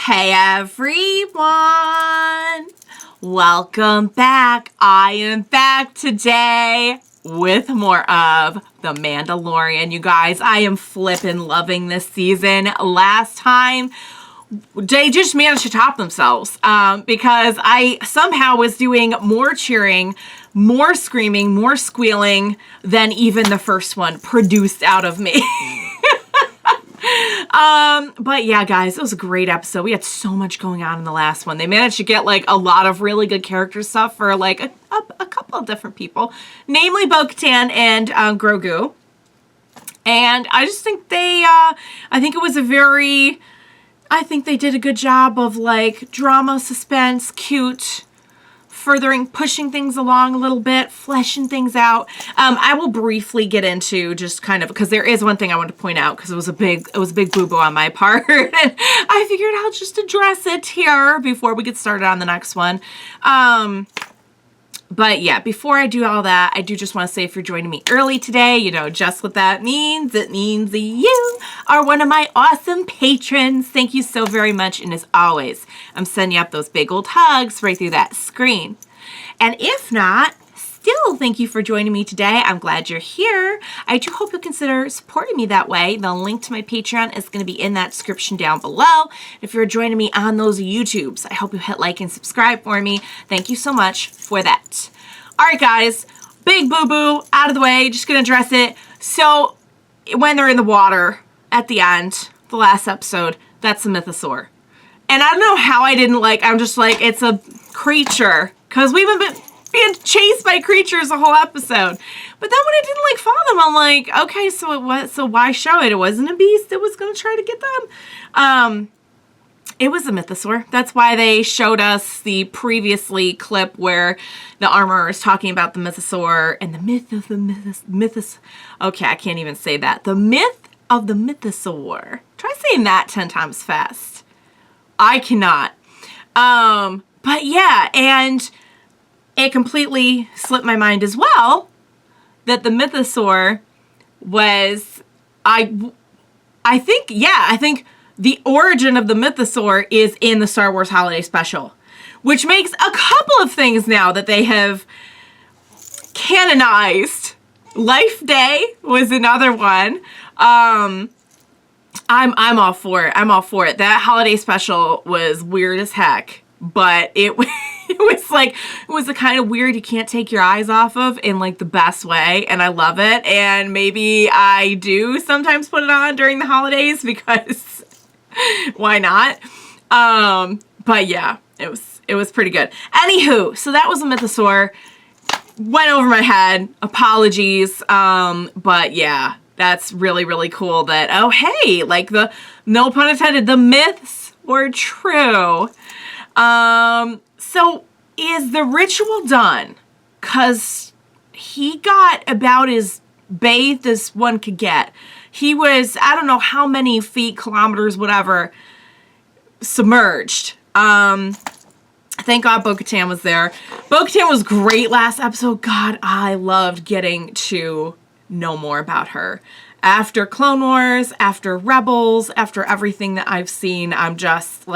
Hey everyone! Welcome back. I am back today with more of The Mandalorian. You guys, I am flippin' loving this season. Last time, they just managed to top themselves because I somehow was doing more cheering, more screaming, more squealing than even the first one produced out of me. But yeah, guys, it was a great episode. We had so much going on in the last one. They managed to get like a lot of really good character stuff for like a couple of different people, namely Bo-Katan and Grogu. And I just think I think they did a good job of like drama, suspense, cute, pushing things along a little bit, fleshing things out. I will briefly get into just kind of, because there is one thing I want to point out, because it was a big boo-boo on my part. And I figured I'll just address it here before we get started on the next one. But yeah, before I do all that, I do just want to say if you're joining me early today, you know just what that means. It means that you are one of my awesome patrons. Thank you so very much. And as always, I'm sending you up those big old hugs right through that screen. And if not, still thank you for joining me today. I'm glad you're here. I do hope you'll consider supporting me that way. The link to my Patreon is going to be in that description down below. If you're joining me on those YouTubes, I hope you hit like and subscribe for me. Thank you so much for that. All right, guys, big boo-boo out of the way. Just going to address it. So when they're in the water at the end, the last episode, that's the mythosaur. And I don't know how I didn't I'm just like, it's a creature. Because we've been being chased by creatures the whole episode. But then when it didn't follow them, I'm like, okay, so why show it? It wasn't a beast. It was going to try to get them. It was a mythosaur. That's why they showed us the previously clip where the armorer is talking about the mythosaur and the myth of the mythos. Okay, I can't even say that. The myth of the mythosaur. Try saying that 10 times fast. I cannot. But yeah, and it completely slipped my mind as well that the mythosaur was, I think the origin of the mythosaur is in the Star Wars Holiday Special, which makes a couple of things now that they have canonized. Life Day was another one. I'm all for it. I'm all for it. That holiday special was weird as heck, but it was the kind of weird you can't take your eyes off of in the best way, and I love it. And maybe I do sometimes put it on during the holidays because why not? But yeah, it was pretty good. Anywho, so that was a mythosaur. Went over my head. Apologies. But yeah, that's really, really cool that, oh, hey, no pun intended, the myths were true. So is the ritual done? 'Cause he got about as bathed as one could get. He was, I don't know how many feet, kilometers, whatever, submerged. Thank God Bo-Katan was there. Bo-Katan was great last episode. God, I loved getting to know more about her. After Clone Wars, after Rebels, after everything that I've seen, I'm just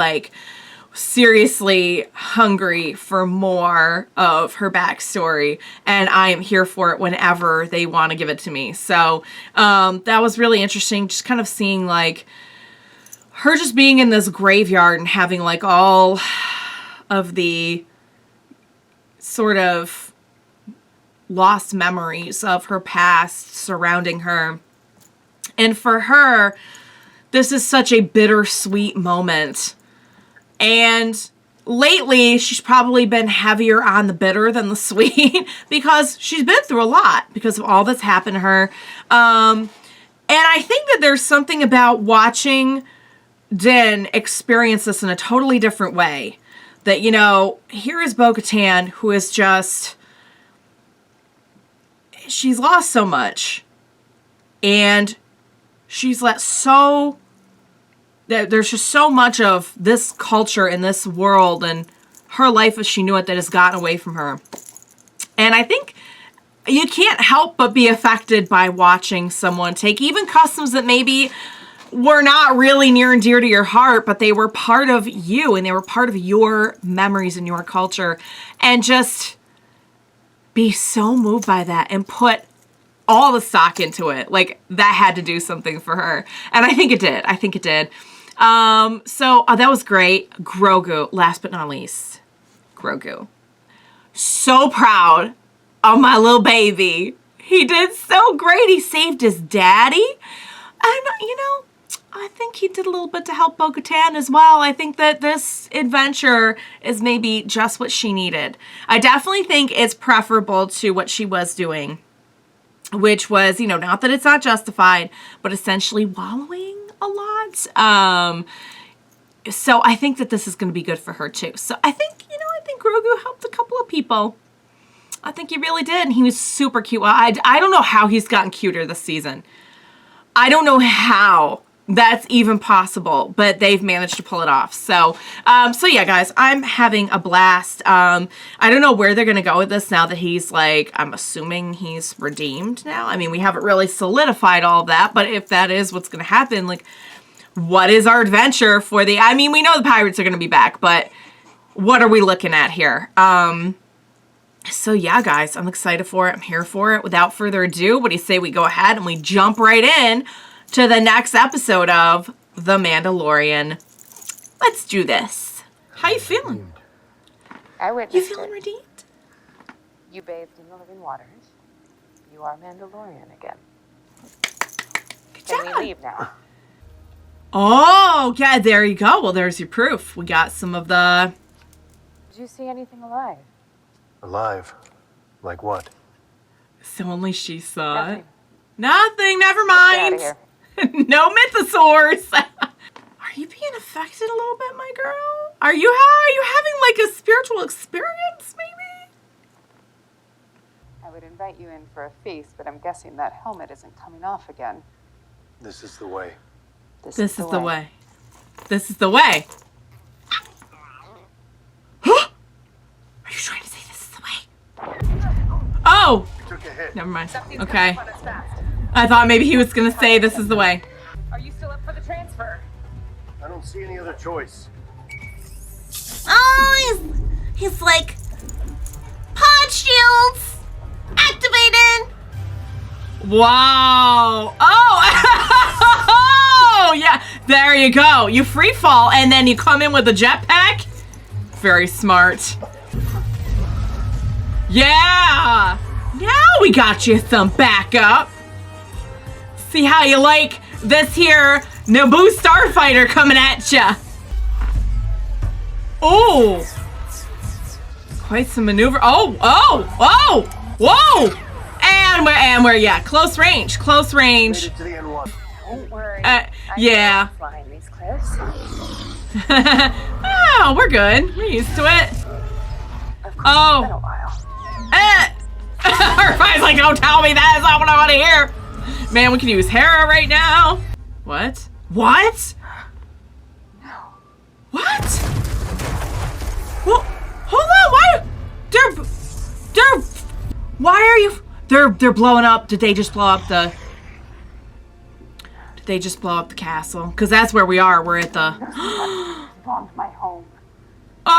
seriously hungry for more of her backstory, and I am here for it whenever they want to give it to me. So that was really interesting, just kind of seeing her just being in this graveyard and having all of the sort of lost memories of her past surrounding her. And for her, this is such a bittersweet moment. And lately, she's probably been heavier on the bitter than the sweet because she's been through a lot because of all that's happened to her. And I think that there's something about watching Din experience this in a totally different way. That, here is Bo-Katan, who is just, she's lost so much. And she's there's just so much of this culture and this world and her life as she knew it that has gotten away from her. And I think you can't help but be affected by watching someone take even customs that maybe were not really near and dear to your heart, but they were part of you and they were part of your memories and your culture. And just be so moved by that and put all the stock into it. Like, that had to do something for her. And I think it did. I think it did. So that was great. Grogu, last but not least. Grogu. So proud of my little baby. He did so great. He saved his daddy. And, you know, I think he did a little bit to help Bo-Katan as well. I think that this adventure is maybe just what she needed. I definitely think it's preferable to what she was doing, which was, you know, not that it's not justified, but essentially wallowing a lot. So I think that this is going to be good for her too. So I think, you know, I think Grogu helped a couple of people. I think he really did. And he was super cute. Well, I don't know how he's gotten cuter this season. I don't know how that's even possible, but they've managed to pull it off. So yeah, guys, I'm having a blast. I don't know where they're going to go with this now that he's like, I'm assuming he's redeemed now. I mean, we haven't really solidified all of that, but if that is what's going to happen, like, what is our adventure for the, I mean, we know the pirates are going to be back, but what are we looking at here? So yeah, guys, I'm excited for it. I'm here for it. Without further ado, what do you say we go ahead and we jump right in to the next episode of The Mandalorian. Let's do this. How you feeling? I witnessed You feeling it. redeemed? You bathed in the living waters. You are Mandalorian again. Good Can job. we leave now? Oh, yeah, there you go. Well, there's your proof. We got some of the... Did you see anything alive? Alive? Like what? So only she saw it. Nothing. Nothing, never Get out of mind. here. No mythosaurs. Are you being affected a little bit, my girl? Are you having like a spiritual experience, maybe? I would invite you in for a feast, but I'm guessing that helmet isn't coming off again. This is the way. This is the way. This is the way. Are you trying to say this is the way? Oh! We took a hit. Never mind. Okay. I thought maybe he was gonna say this is the way. Are you still up for the transfer? I don't see any other choice. Oh, he's like, pod shields activated. Wow. Oh, yeah. There you go. You free fall and then you come in with a jetpack. Very smart. Yeah. Now we got you some backup. See how you like this here Naboo starfighter coming at ya. Oh. Quite some maneuver. Oh. Whoa. And we're, yeah, close range. Made it to the N1. Don't worry. Yeah. I'm flying these cliffs. Oh, we're good. We're used to it. Of course, Oh. it's been a while. Irvine's like, don't tell me that is not what I want to hear. Man, we can use Hera right now. What? What? No. What? Well, hold on. Why? They're. Why are you? They're blowing up. Did they just blow up the? Did they just blow up the castle? Because that's where we are. We're at the. Bombed my home. Oh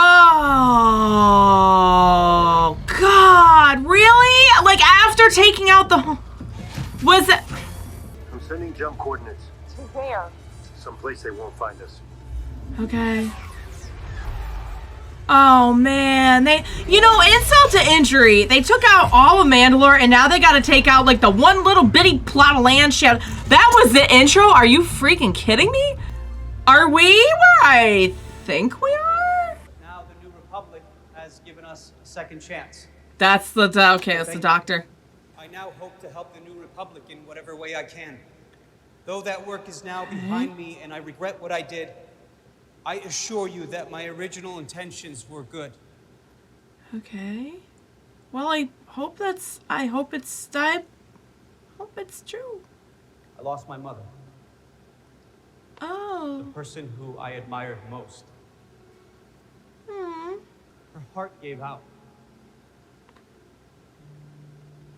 God! Really? Like after taking out the? Was it? I'm sending jump coordinates. To where? Someplace they won't find us. Okay. Oh man, they, you know, insult to injury. They took out all of Mandalore and now they gotta take out like the one little bitty plot of land she had. That was the intro? Are you freaking kidding me? Are we where I think we are? Now the New Republic has given us a second chance. That's the, okay, that's the doctor. I now hope to help the New Republic in whatever way I can. Though that work is now behind me and I regret what I did, I assure you that my original intentions were good. Okay. Well, I hope it's true. I lost my mother, the Oh. person who I admired most. Hmm. Her heart gave out.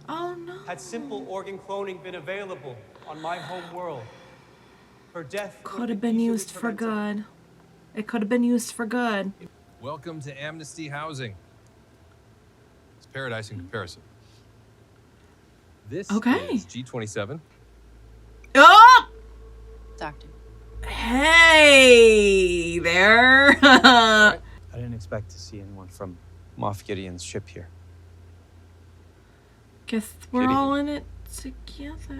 Oh no. Had simple organ cloning been available on my home world, Her death Could have been used for good. It could have been used for good. Welcome to Amnesty Housing. It's paradise in comparison. This Okay. is G27. Oh! Doctor. Hey there. I didn't expect to see anyone from Moff Gideon's ship here. Guess we're Kitty. all in it together.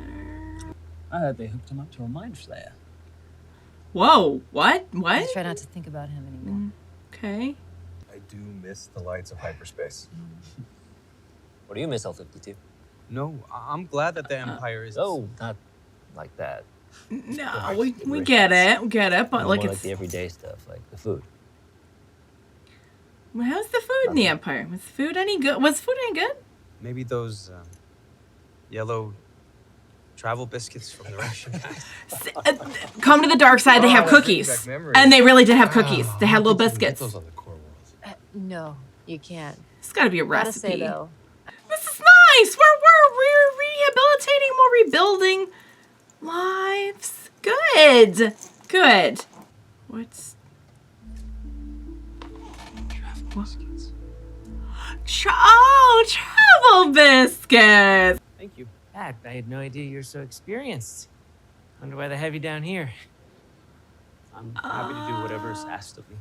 I heard they hooked him up to a mind flayer. Whoa, what? I What? try not to think about him anymore. Okay. I do miss the lights of hyperspace. What do you miss, L-52? No, I'm glad that the Empire is. Oh, not like that. No, we get it. We get it. But No, like more it's... like the everyday stuff, like the food. Well, how's the food in the Empire? Was the food any good? Was food any good? Maybe those yellow travel biscuits from the ration. Come to the dark side. They have cookies. And they really did have cookies. They had little biscuits. Those on the core worlds. No, you can't. It's got to be a Gotta recipe. say though, This is nice. We're rehabilitating. We're rebuilding lives. Good. Good. What's... travel biscuits. Thank you. I had no idea you were so experienced. Wonder why they have you down here. I'm happy to do whatever's asked of me.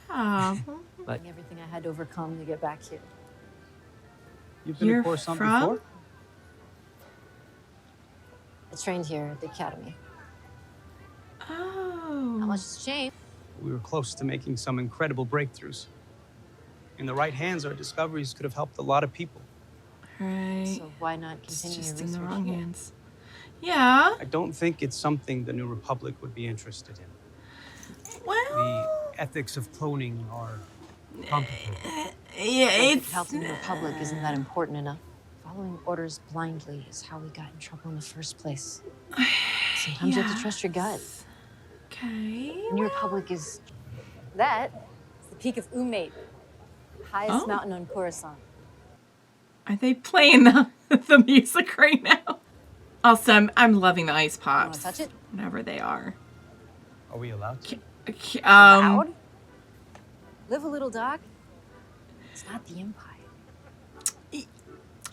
Yeah. But everything I had to overcome to get back here. You've been You're a Coruscant from? before? I trained here at the academy. Oh. Not much has changed. We were close to making some incredible breakthroughs. In the right hands, our discoveries could have helped a lot of people. Right. So why not It's continue just your in the research wrong here? hands. Yeah. I don't think it's something the New Republic would be interested in. Well. The ethics of cloning are complicated. Yeah, Like it's... helping the Republic isn't that important enough. Following orders blindly is how we got in trouble in the first place. Sometimes you have to trust your gut. Okay. The New Republic is that. It's the peak of Umate, highest Oh. mountain on Coruscant. Are they playing the music right now? Also, I'm loving the ice Wanna pops. touch it? Whatever they are. Are we allowed to? Loud? Live a little, Doc. It's not the Empire.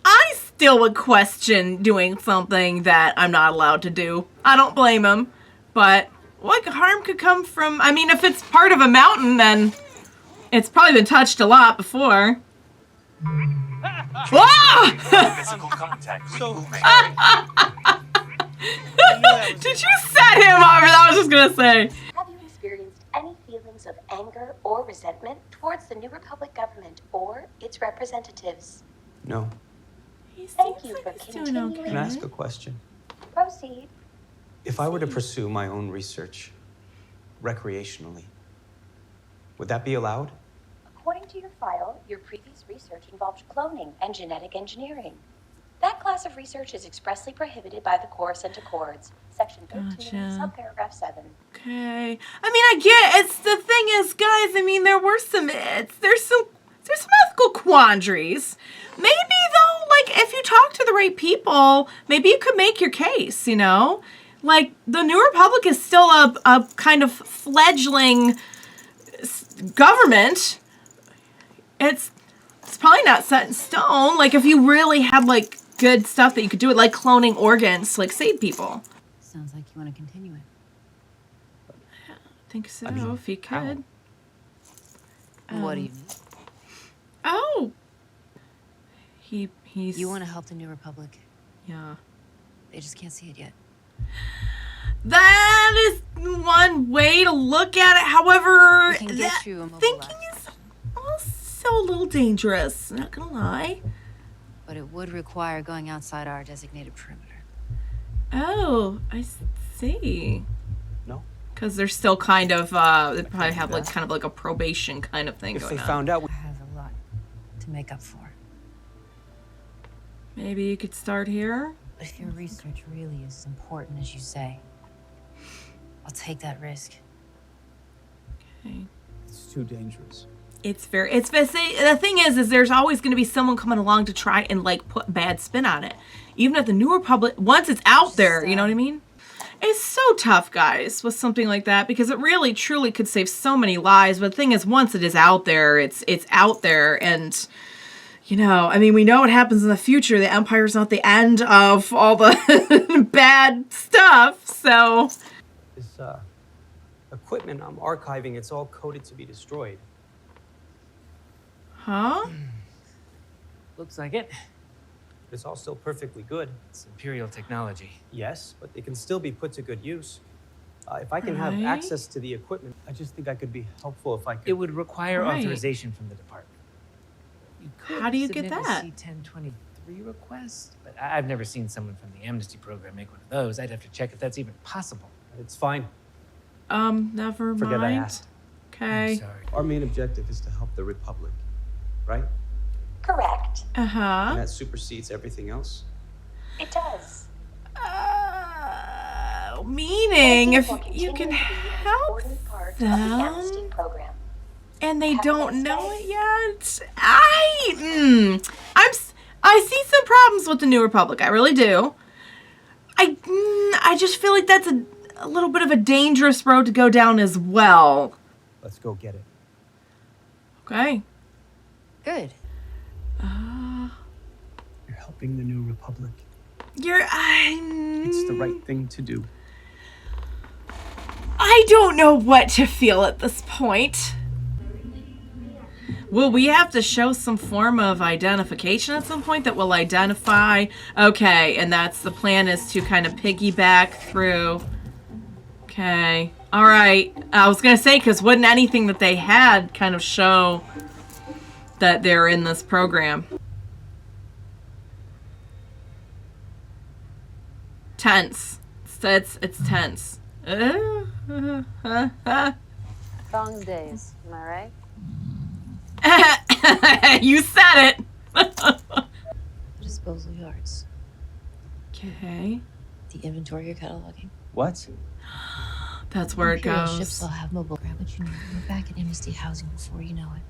I still would question doing something that I'm not allowed to do. I don't blame him. But what harm could come from... I mean, if it's part of a mountain, then it's probably been touched a lot before. Whoa! Physical contact. So, Did you set him off? I was just gonna say. Have you experienced any feelings of anger or resentment towards the New Republic government or its representatives? no. He Thank seems you like for he's doing continuing. okay. Can I ask a question? Proceed. If I were to pursue my own research recreationally, would that be allowed? According to your file, your previous research involved cloning and genetic engineering. That class of research is expressly prohibited by the Coruscant Accords, Section 13, Gotcha. subparagraph 7. Okay. I mean, I get it's the thing is, guys. I mean, there were some. There's some ethical quandaries. Maybe though, like if you talk to the right people, maybe you could make your case. You know, like the New Republic is still a kind of fledgling government. It's probably not set in stone. Like if you really had like good stuff that you could do it, like cloning organs, to, like save people. Sounds like you want to continue it. I think so. I mean, if you how? could. What do you mean? Oh. He's. You want to help the New Republic. Yeah. They just can't see it yet. That is one way to look at it. However, We can get that you a mobile thinking lab. is also a little dangerous. Not gonna lie. But it would require going outside our designated perimeter. Oh, I see. No. Because they're still kind of, they probably have do like that. kind of like a probation kind of thing If going they on. found out, I have a lot to make up for. Maybe you could start here. If your research really is as important as you say, I'll take that risk. Okay. it's too dangerous. It's the thing is there's always going to be someone coming along to try and like put bad spin on it. Even if the New Republic, once it's out there, you know what I mean? It's so tough, guys, with something like that, because it really, truly could save so many lives. But the thing is, once it is out there, it's out there. And, you know, I mean, we know what happens in the future. The Empire's not the end of all the bad stuff, so... This equipment I'm archiving, it's all coded to be destroyed. Huh? Looks like it. It's all still perfectly good. It's Imperial technology. Yes, but they can still be put to good use. If I can have Right. access to the equipment, I just think I could be helpful if I could. It would require Right. authorization from the department. You could How do you get submit that? a C-1023 request, but I've never seen someone from the Amnesty program make one of those. I'd have to check if that's even possible. It's fine. Never mind. Forget I asked. I'm Okay. sorry. Our main objective is to help the Republic, right? Correct. Uh-huh. And that supersedes everything else. It does. Meaning, if Will you can continue to be an help important part of them, the Amnesty program. and they Have a don't nice know day. it yet, I see some problems with the New Republic. I really do. I just feel like that's a little bit of a dangerous road to go down as well. Let's go get it. Okay. Good. You're helping the New Republic. It's It's the right thing to do. I don't know what to feel at this point. Will we have to show some form of identification at some point that will identify? Okay, and that's the plan, is to kind of piggyback through. Okay. All right. I was going to say, because wouldn't anything that they had kind of show that they're in this program? Tense. It's tense. Thongs days, am I right? You said it. Disposal yards. Okay. The inventory you're cataloging. What? That's where it Imperial goes. ships all have mobile. Grab what you need. We're back at Amnesty Housing before you know it.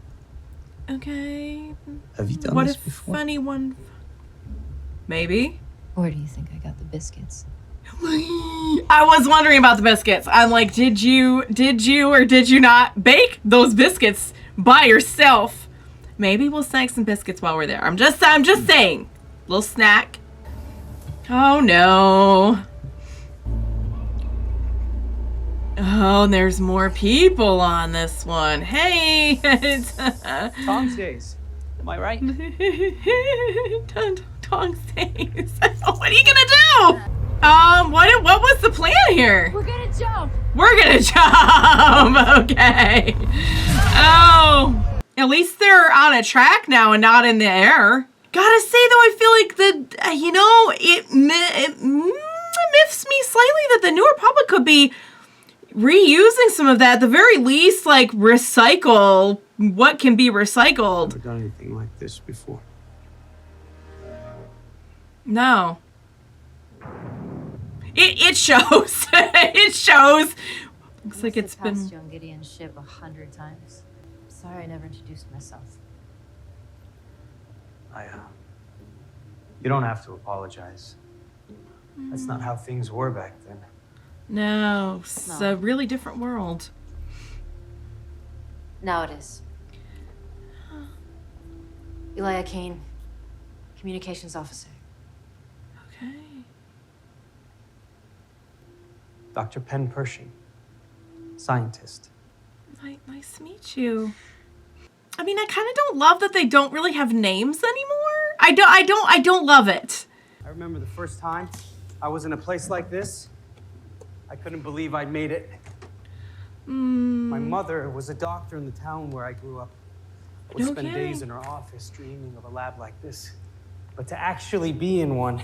Okay. Have you done What this if before? anyone... Maybe? Where do you think I got the biscuits? I was wondering about the biscuits. I'm like, did you or did you not bake those biscuits by yourself? Maybe we'll snack some biscuits while we're there. I'm just saying. Little snack. Oh no. Oh, and there's more people on this one. Hey, it's Tom's days. Am I right? Tongue stays. What are you gonna do? What was the plan here? We're gonna jump! We're gonna jump. Okay. Oh, at least they're on a track now and not in the air. Gotta say though, I feel like it miffs me slightly that the New Republic could be reusing some of that. At the very least, like, recycle what can be recycled. Never done anything like this before. No. It shows. It shows. Looks like it's been... passed you on Gideon's ship 100 times. Sorry I never introduced myself. You don't have to apologize. That's not how things were back then. No, it's a really different world. Now it is. Elijah Kane, communications officer. Okay. Dr. Penn Pershing, scientist. Nice to meet you. I mean, I kind of don't love that they don't really have names anymore. I don't love it. I remember the first time I was in a place like this. I couldn't believe I'd made it. My mother was a doctor in the town where I grew up. I would spend days in her office dreaming of a lab like this. But to actually be in one.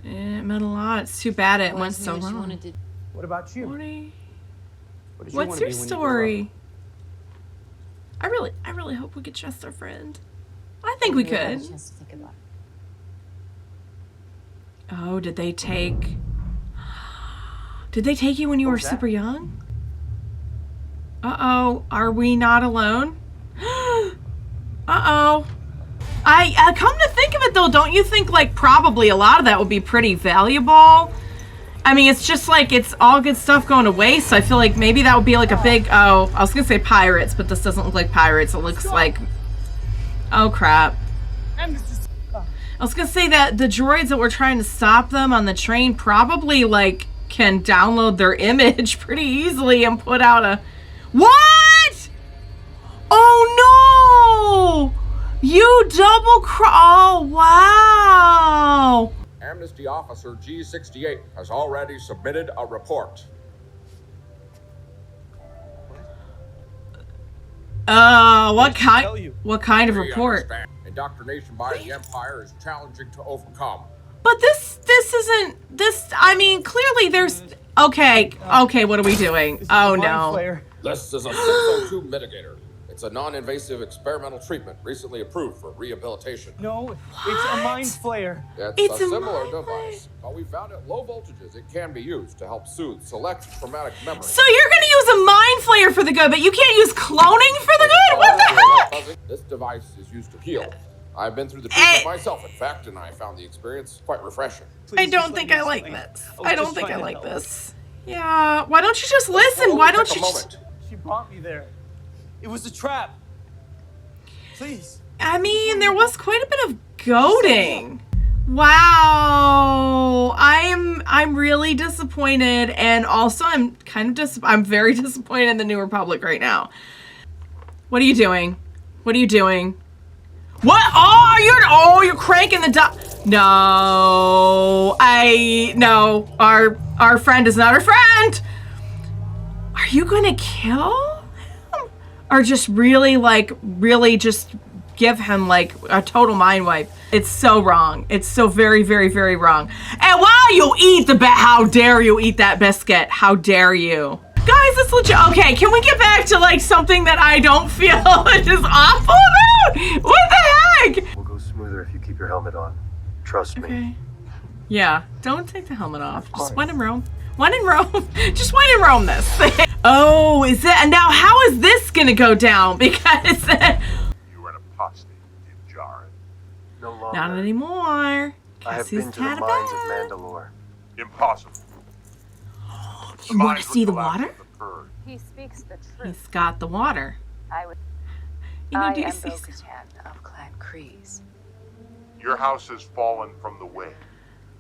It meant a lot. It's too bad it went so She wrong. wanted to... What about you? Morty, What did you what's wanna your be when you grew story? I really hope we could trust our friend. I think we never had a could. chance to think about it. Oh, did they take... Did they take you when you were was that? super young? Uh-oh. Are we not alone? Uh-oh. I come to think of it, though, don't you think, like, probably a lot of that would be pretty valuable I mean, it's just like, it's all good stuff going to waste. So I feel like maybe that would be like a big, oh, I was going to say pirates, but this doesn't look like pirates. It looks like, oh crap. I was going to say that the droids that were trying to stop them on the train probably like can download their image pretty easily and put out a, what? Oh no! You oh wow! Amnesty Officer G68 has already submitted a report. What kind of We report? understand indoctrination by the Empire is challenging to overcome. But this isn't, I mean, clearly there's, okay, what are we doing? Oh no. This is a 602 mitigator. It's a non-invasive experimental treatment recently approved for rehabilitation. No, it's a mind flayer. It's a similar device, but we found at low voltages it can be used to help soothe select traumatic memories. So you're gonna use a mind flayer for the good, but you can't use cloning for the good? What the heck? This device is used to heal. I've been through the treatment myself, in fact, and I found the experience quite refreshing. I don't think I like this. I don't think I like this. Yeah, why don't you just listen? Why don't you just... She brought me there. It was a trap. Please. I mean, there was quite a bit of goading. Wow. I'm really disappointed, and also I'm kind of I'm very disappointed in the New Republic right now. What are you doing? What are you doing? What? Oh, you're cranking the No. No. Our friend is not our friend. Are you gonna kill him? Or just really just give him like a total mind wipe? It's so wrong. It's so very, very, very wrong. And while you eat how dare you eat that biscuit? How dare you? Guys, it's legit. Okay, can we get back to like something that I don't feel is awful about? What the heck? We'll go smoother if you keep your helmet on. Trust me. Yeah, don't take the helmet off. Just when in Rome. When in Rome. Just when in Rome this. Oh, is it? And now how is this gonna go down? Because you were an apostate in Jaren. No longer. Not anymore. I have been to the mines of Mandalore. Impossible. You want to see the water? He speaks the truth. He's got the water. I would. You know, I do you am see Bo-Katan of Clan Kryze. Your house has fallen from the wind.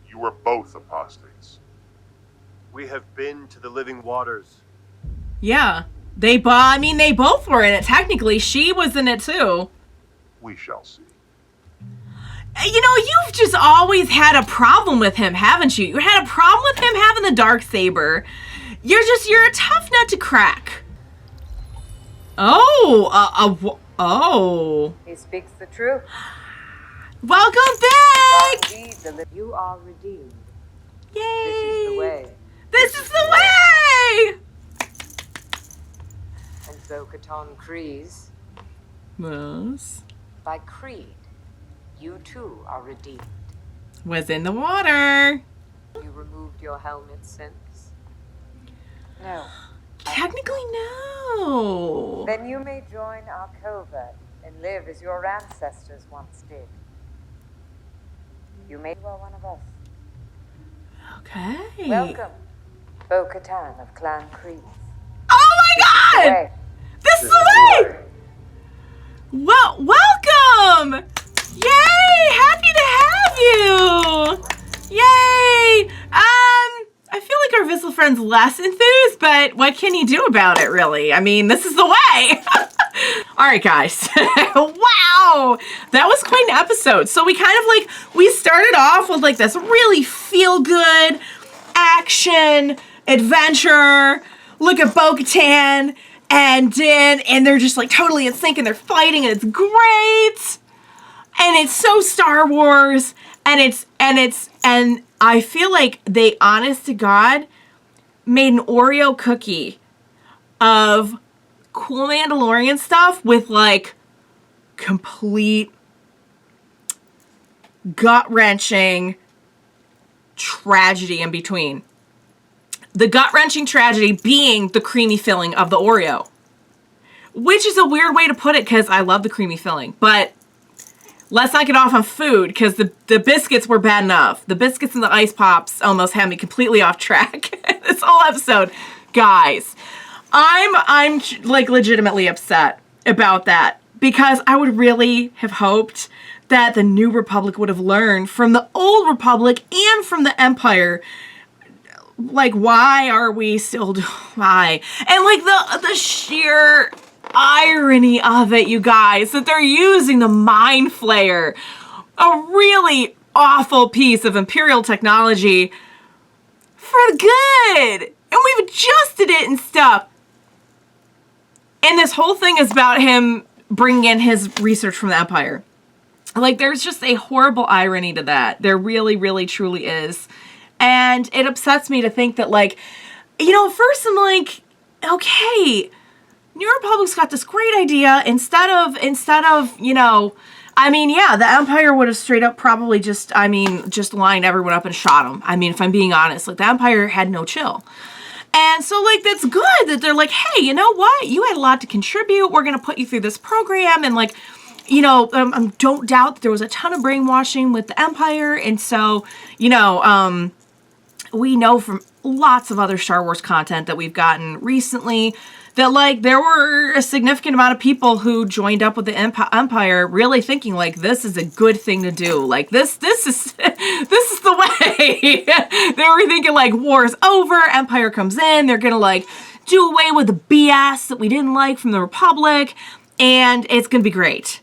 You were both apostates. We have been to the living waters. Yeah. They both were in it. Technically, she was in it too. We shall see. You know, you've just always had a problem with him, haven't you? You had a problem with him having the Darksaber. You're a tough nut to crack. Oh. He speaks the truth. Welcome back! You are redeemed. Yay! This is the way. This is the way! And Bo-Katan Kryze, Was by creed, you too are redeemed. in the water. You removed your helmet since? No. Technically, no. Then you may join our covert and live as your ancestors once did. You may well one of us. Okay. Welcome, Bo-Katan of Clan Kryze. Oh my god! This is the way! Well, welcome! Yay! Happy to have you! Yay! I feel like our Vizsla friend's less enthused, but what can you do about it, really? I mean, this is the way! Alright, guys. Wow! That was quite an episode. So we kind of we started off with this really feel-good action, adventure, look at Bo-Katan, and Din, and they're just totally in sync and they're fighting and it's great! And it's so Star Wars, and I feel like they, honest to God, made an Oreo cookie of cool Mandalorian stuff with complete gut-wrenching tragedy in between. The gut-wrenching tragedy being the creamy filling of the Oreo. Which is a weird way to put it because I love the creamy filling. But let's not get off on food, because the biscuits were bad enough. The biscuits and the ice pops almost had me completely off track this whole episode. Guys, I'm like legitimately upset about that, because I would really have hoped that the New Republic would have learned from the Old Republic and from the Empire. Like, why are we still why? And like the sheer irony of it, you guys, that they're using the Mind Flayer, a really awful piece of Imperial technology, for good. And we've adjusted it and stuff. And this whole thing is about him bringing in his research from the Empire. Like, there's just a horrible irony to that. There really, really, truly is. And it upsets me to think that, like, you know, first I'm like, okay, New Republic's got this great idea. Instead of, you know, I mean, yeah, the Empire would have straight up probably just lined everyone up and shot them. I mean, if I'm being honest, like, the Empire had no chill. And so, like, that's good that they're like, hey, you know what? You had a lot to contribute. We're going to put you through this program. And, like, you know, don't doubt that there was a ton of brainwashing with the Empire. And so, you know, we know from lots of other Star Wars content that we've gotten recently that, like, there were a significant amount of people who joined up with the Empire really thinking, like, this is a good thing to do. Like, this is the way. They were thinking, like, war's over, Empire comes in, they're gonna, like, do away with the BS that we didn't like from the Republic, and it's gonna be great.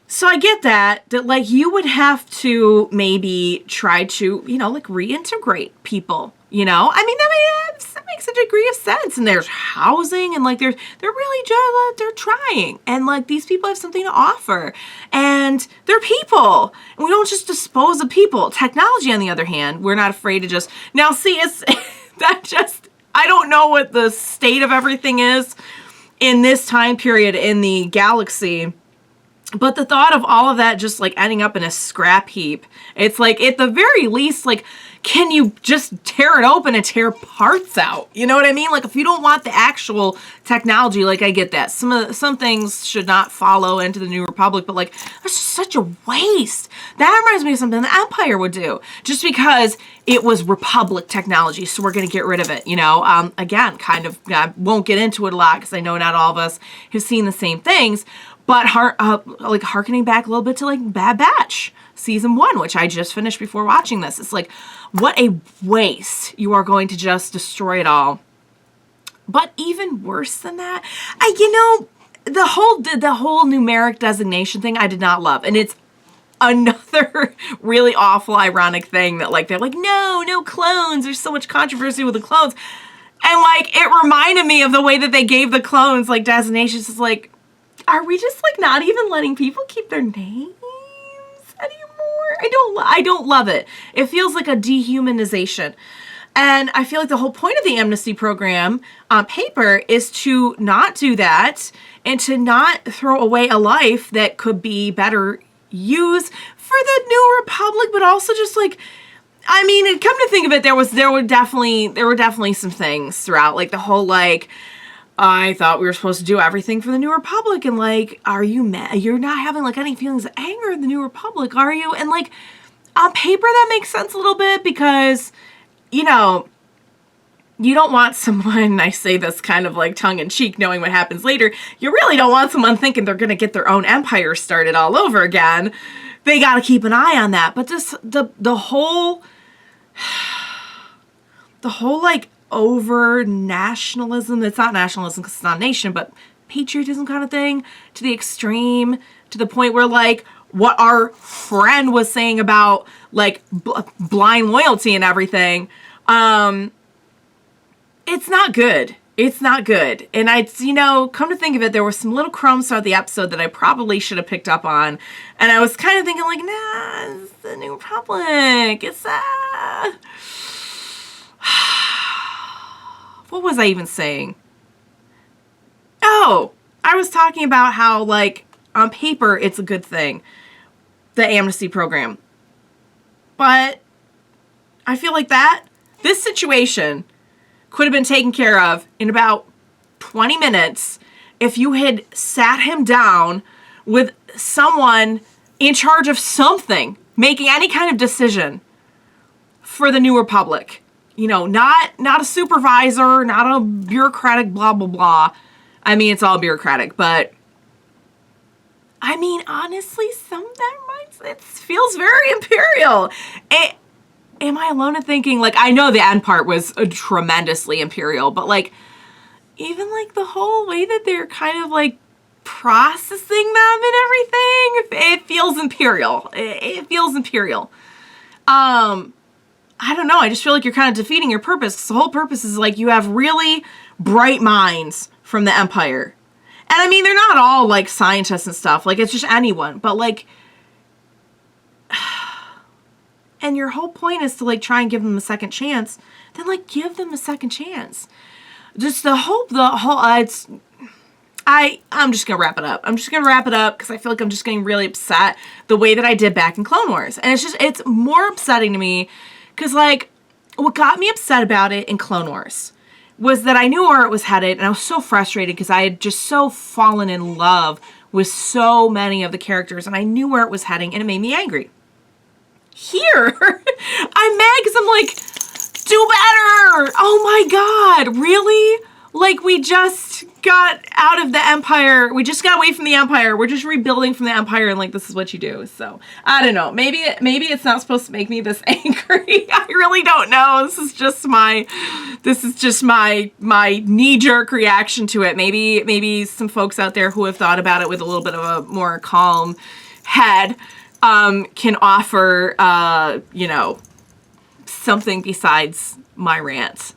So I get that, like, you would have to maybe try to, you know, like, reintegrate people, you know? I mean, that makes a degree of sense. And there's housing, and, like, they're really just, they're trying. And, like, these people have something to offer. And they're people. And we don't just dispose of people. Technology, on the other hand, we're not afraid to just... Now, see, it's... that just... I don't know what the state of everything is in this time period in the galaxy. But the thought of all of that just, like, ending up in a scrap heap, it's like, at the very least, like, can you just tear it open and tear parts out? You know what I mean? Like, if you don't want the actual technology, like, I get that. Some things should not follow into the New Republic, but, like, that's just such a waste. That reminds me of something the Empire would do, just because it was Republic technology, so we're going to get rid of it, you know? Again, kind of, I won't get into it a lot, because I know not all of us have seen the same things. But like, harkening back a little bit to, like, Bad Batch season 1, which I just finished before watching this. It's like, what a waste. You are going to just destroy it all. But even worse than that, you know, the whole numeric designation thing I did not love. And it's another really awful, ironic thing that, like, they're like, no clones. There's so much controversy with the clones. And, like, it reminded me of the way that they gave the clones, like, designations. It's like, are we just, like, not even letting people keep their names anymore? I don't love it. It feels like a dehumanization. And I feel like the whole point of the amnesty program on paper is to not do that and to not throw away a life that could be better used for the New Republic, but also just, like, I mean, come to think of it, there were definitely some things throughout, like, the whole, like, I thought we were supposed to do everything for the New Republic, and, like, are you mad? You're not having, like, any feelings of anger in the New Republic, are you? And, like, on paper that makes sense a little bit, because, you know, you don't want someone, I say this kind of, like, tongue-in-cheek, knowing what happens later, you really don't want someone thinking they're gonna get their own empire started all over again. They gotta keep an eye on that. But the whole, like, over nationalism, it's not nationalism because it's not a nation, but patriotism kind of thing, to the extreme, to the point where, like, what our friend was saying about, like, blind loyalty and everything, it's not good. It's not good. And you know, come to think of it, there were some little crumbs throughout the episode that I probably should have picked up on. And I was kind of thinking, like, nah, it's the New Republic. It's, what was I even saying? Oh, I was talking about how, like, on paper, it's a good thing, the amnesty program. But I feel like this situation could have been taken care of in about 20 minutes if you had sat him down with someone in charge of something making any kind of decision for the New Republic. You know, not a supervisor, not a bureaucratic blah, blah, blah. I mean, it's all bureaucratic, but I mean, honestly, some of that it feels very Imperial. Am I alone in thinking, like, I know the end part was tremendously Imperial, but like, even like the whole way that they're kind of like processing them and everything, it feels Imperial. It feels Imperial. I don't know. I just feel like you're kind of defeating your purpose. The whole purpose is like you have really bright minds from the Empire. And I mean, they're not all like scientists and stuff. Like, it's just anyone. But like, and your whole point is to like try and give them a second chance. Then like give them a second chance. Just I'm just going to wrap it up. I'm just going to wrap it up because I feel like I'm just getting really upset the way that I did back in Clone Wars. And it's more upsetting to me because, like, what got me upset about it in Clone Wars was that I knew where it was headed, and I was so frustrated because I had just so fallen in love with so many of the characters, and I knew where it was heading, and it made me angry. Here, I'm mad because I'm like, do better! Oh my god, really? Like, we just got out of the Empire. We just got away from the Empire. We're just rebuilding from the Empire, and like, this is what you do. So, I don't know. Maybe it's not supposed to make me this angry. I really don't know. This is just my knee-jerk reaction to it. Maybe some folks out there who have thought about it with a little bit of a more calm head can offer, you know, something besides my rant.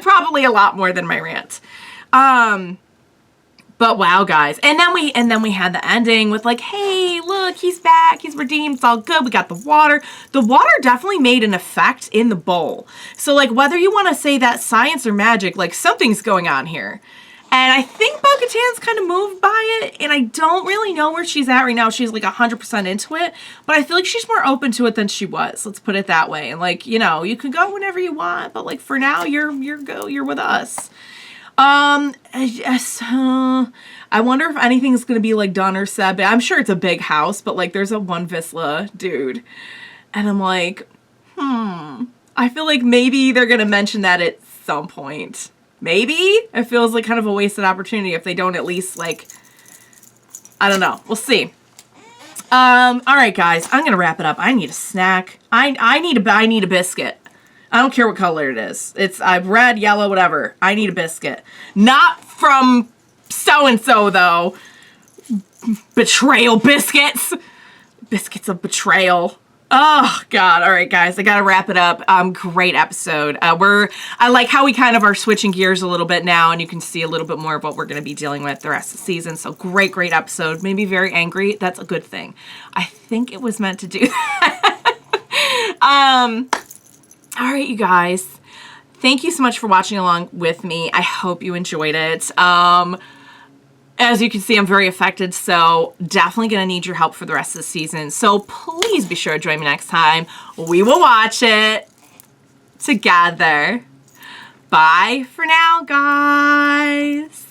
Probably a lot more than my rant. But wow, guys. And then we had the ending with like, hey, look, he's back. He's redeemed. It's all good. We got the water. The water definitely made an effect in the bowl. So like, whether you want to say that science or magic, like something's going on here. And I think Bo-Katan's kind of moved by it, and I don't really know where she's at right now. She's like 100% into it, but I feel like she's more open to it than she was. Let's put it that way. And like, you know, you can go whenever you want, but like for now, you're with us. I wonder if anything's gonna be like done or said. But I'm sure it's a big house, but like there's a one Vizsla dude, and I'm like, I feel like maybe they're gonna mention that at some point. Maybe it feels like kind of a wasted opportunity if they don't at least like, I don't know. We'll see. All right, guys, I'm gonna wrap it up. I need a snack. I need a biscuit. I don't care what color it is. It's red, yellow, whatever. I need a biscuit. Not from so-and-so though. Betrayal biscuits. Biscuits of betrayal. Oh God. All right, guys, I got to wrap it up. Great episode. I like how we kind of are switching gears a little bit now, and you can see a little bit more of what we're going to be dealing with the rest of the season. So great episode. Made me very angry. That's a good thing. I think it was meant to do that. All right, you guys, thank you so much for watching along with me. I hope you enjoyed it. As you can see, I'm very affected, so definitely going to need your help for the rest of the season. So please be sure to join me next time. We will watch it together. Bye for now, guys.